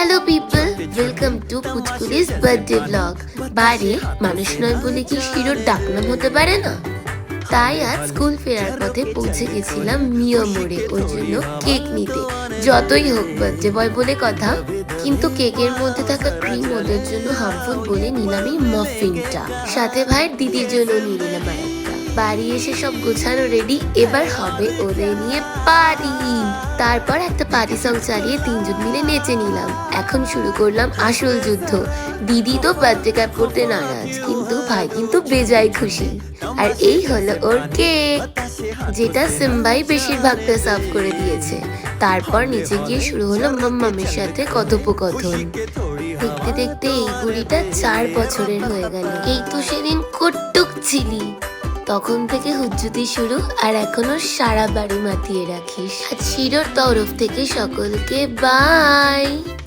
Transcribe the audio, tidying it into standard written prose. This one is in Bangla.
হ্যালো পিপল, ওয়েলকাম টু পুচকুলিস বার্থডে ব্লগ। বাড়ি মানুষ নয় বলে কি শিরোর ডাকনাম হতে পারে না? তাই আজ স্কুল ফেরার পথে পৌঁছে গেছিলাম মিয়া মোড়ে ওর জন্য কেক নিতে। যতই হোক বার্থডে বয় বলে কথা, কিন্তু কেকের মধ্যে থাকা ক্রিম ওদের জন্য হার্মফুল বলে নিলাম এই মাফিনটা। সাথে ভাইয়ের দিদির জন্য নিয়ে নিলাম আরেকটা। বাড়ি এসে সব গোছানো রেডি, এবার হবে ওদের নিয়ে পার্টি। তারপর একটা পার্টি সং চালিয়ে তিনজন মিলে নেচে নিলাম। এখন শুরু করলাম আসল যুদ্ধ। দিদি তো বার্থডে ক্যাপ করতে নারাজ, কিন্তু ভাই কিন্তু বেজায় খুশি। আর এই হলো ওর কেক, যেটা সিম্বাই বেশিরভাগটা সার্ভ করে দিয়েছে। তারপর নিচে গিয়ে শুরু হলো মাম্মামের সাথে কথোপকথন। দেখতে দেখতে এই বুড়িটা 4 বছরের হয়ে গেল। এই তো সেদিন কটুক ছিলি, তখন থেকে হুজ্জুতি শুরু, আর এখনো সারা বাড়ি মাতিয়ে রাখিস। আর শিরোর তরফ থেকে সকলকে বাই।